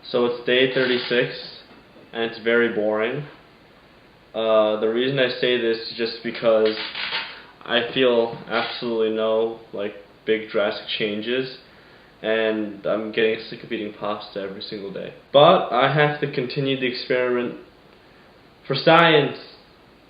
So it's day 36, and it's very boring. The reason I say this is just because I feel absolutely no big drastic changes, and I'm getting sick of eating pasta every single day. But I have to continue the experiment for science,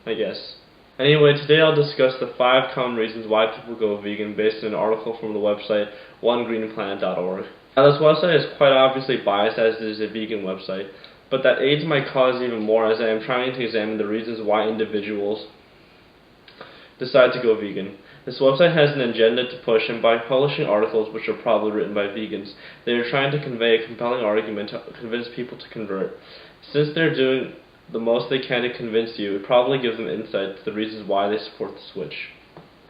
I guess. Anyway, today I'll discuss the 5 common reasons why people go vegan based on an article from the website onegreenplanet.org. Now, this website is quite obviously biased as it is a vegan website, but that aids my cause even more as I am trying to examine the reasons why individuals decide to go vegan. This website has an agenda to push, and by publishing articles which are probably written by vegans, they are trying to convey a compelling argument to convince people to convert. Since they're doing the most they can to convince you, it probably gives them insight to the reasons why they support the switch.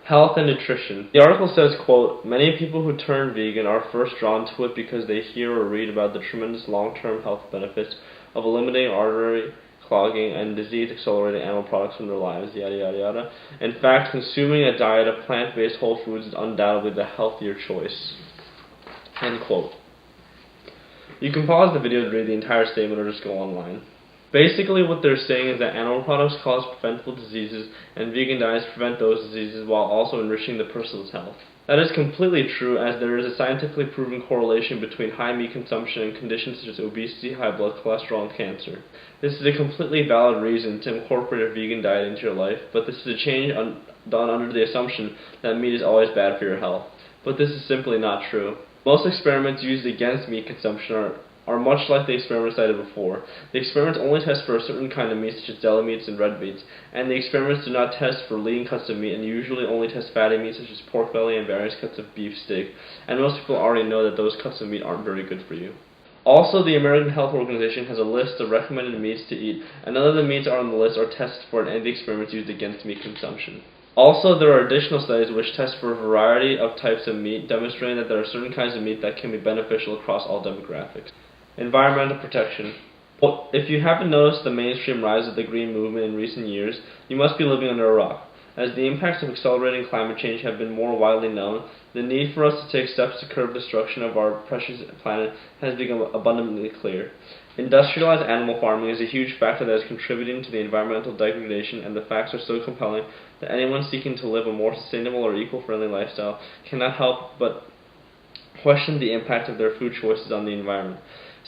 Health and nutrition. The article says, quote, "Many people who turn vegan are first drawn to it because they hear or read about the tremendous long-term health benefits of eliminating artery clogging and disease-accelerating animal products from their lives, yada yada yada. In fact, consuming a diet of plant-based whole foods is undoubtedly the healthier choice." End quote. You can pause the video to read the entire statement or just go online. Basically, what they're saying is that animal products cause preventable diseases, and vegan diets prevent those diseases while also enriching the person's health. That is completely true, as there is a scientifically proven correlation between high meat consumption and conditions such as obesity, high blood cholesterol, and cancer. This is a completely valid reason to incorporate a vegan diet into your life, but this is a change done under the assumption that meat is always bad for your health. But this is simply not true. Most experiments used against meat consumption are much like the experiments cited before. The experiments only test for a certain kind of meat, such as deli meats and red meats, and the experiments do not test for lean cuts of meat and usually only test fatty meats such as pork belly and various cuts of beef steak, and most people already know that those cuts of meat aren't very good for you. Also, the American Health Organization has a list of recommended meats to eat, and none of the meats on the list are tested for in any of the experiments used against meat consumption. Also, there are additional studies which test for a variety of types of meat, demonstrating that there are certain kinds of meat that can be beneficial across all demographics. Environmental protection. Well, if you haven't noticed the mainstream rise of the green movement in recent years, you must be living under a rock. As the impacts of accelerating climate change have been more widely known, the need for us to take steps to curb destruction of our precious planet has become abundantly clear. Industrialized animal farming is a huge factor that is contributing to the environmental degradation, and the facts are so compelling that anyone seeking to live a more sustainable or eco-friendly lifestyle cannot help but question the impact of their food choices on the environment.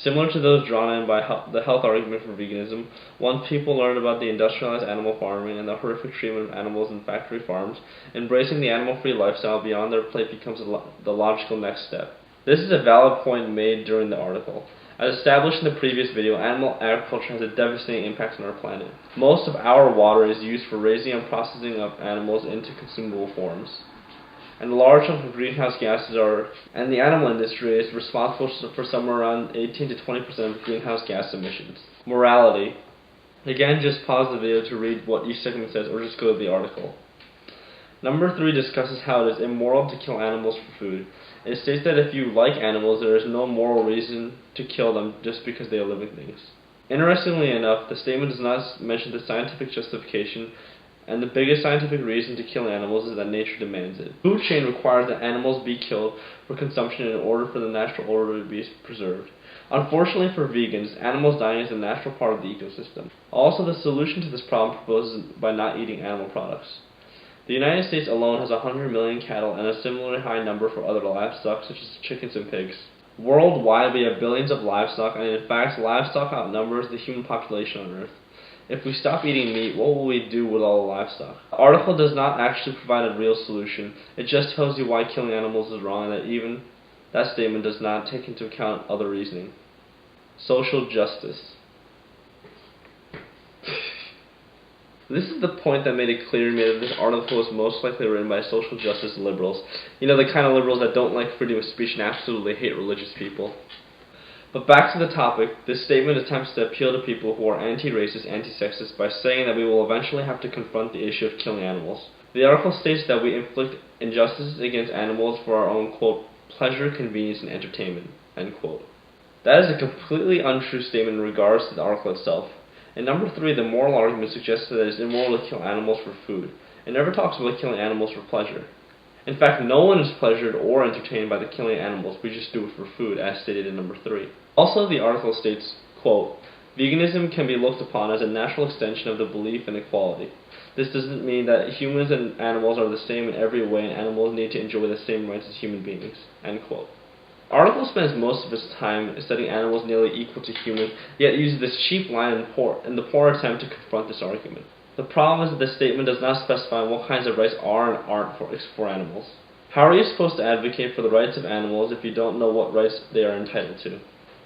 Similar to those drawn in by the health argument for veganism, once people learn about the industrialized animal farming and the horrific treatment of animals in factory farms, embracing the animal-free lifestyle beyond their plate becomes the logical next step. This is a valid point made during the article. As established in the previous video, animal agriculture has a devastating impact on our planet. Most of our water is used for raising and processing of animals into consumable forms, and a large chunk of greenhouse gases and the animal industry is responsible for somewhere around 18 to 20% of greenhouse gas emissions. Morality. Again, just pause the video to read what each segment says, or just go to the article. Number 3 discusses how it is immoral to kill animals for food. It states that if you like animals, there is no moral reason to kill them just because they are living things. Interestingly enough, the statement does not mention the scientific justification, and the biggest scientific reason to kill animals is that nature demands it. The food chain requires that animals be killed for consumption in order for the natural order to be preserved. Unfortunately for vegans, animals dying is a natural part of the ecosystem. Also, the solution to this problem proposes by not eating animal products. The United States alone has 100 million cattle and a similarly high number for other livestock such as chickens and pigs. Worldwide, we have billions of livestock, and in fact, livestock outnumbers the human population on Earth. If we stop eating meat, what will we do with all the livestock? The article does not actually provide a real solution. It just tells you why killing animals is wrong, and that even that statement does not take into account other reasoning. Social justice. This is the point that made it clear to me that this article was most likely written by social justice liberals. You know, the kind of liberals that don't like freedom of speech and absolutely hate religious people. But back to the topic, this statement attempts to appeal to people who are anti-racist, anti-sexist by saying that we will eventually have to confront the issue of killing animals. The article states that we inflict injustices against animals for our own, quote, pleasure, convenience, and entertainment, end quote. That is a completely untrue statement in regards to the article itself. In number 3, the moral argument suggests that it is immoral to kill animals for food. It never talks about killing animals for pleasure. In fact, no one is pleasured or entertained by the killing of animals. We just do it for food, as stated in number 3. Also, the article states, quote, "Veganism can be looked upon as a natural extension of the belief in equality. This doesn't mean that humans and animals are the same in every way and animals need to enjoy the same rights as human beings." End quote. The article spends most of its time studying animals nearly equal to humans, yet uses this cheap line in the poor attempt to confront this argument. The problem is that this statement does not specify what kinds of rights are and aren't for animals. How are you supposed to advocate for the rights of animals if you don't know what rights they are entitled to?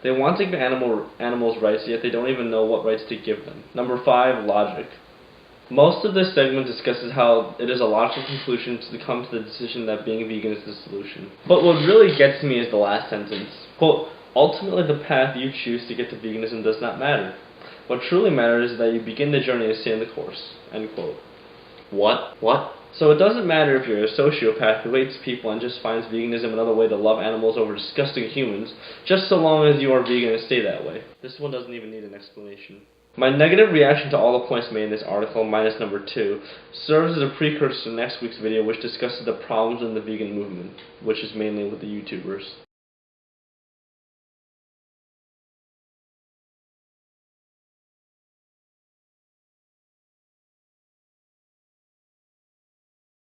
They want to give animals rights, yet they don't even know what rights to give them. Number 5, logic. Most of this segment discusses how it is a logical conclusion to come to the decision that being vegan is the solution. But what really gets me is the last sentence. Quote, "Ultimately the path you choose to get to veganism does not matter. What truly matters is that you begin the journey and stay in the course." End quote. What? So it doesn't matter if you're a sociopath who hates people and just finds veganism another way to love animals over disgusting humans, just so long as you are vegan and stay that way. This one doesn't even need an explanation. My negative reaction to all the points made in this article, minus number 2, serves as a precursor to next week's video, which discusses the problems in the vegan movement, which is mainly with the YouTubers.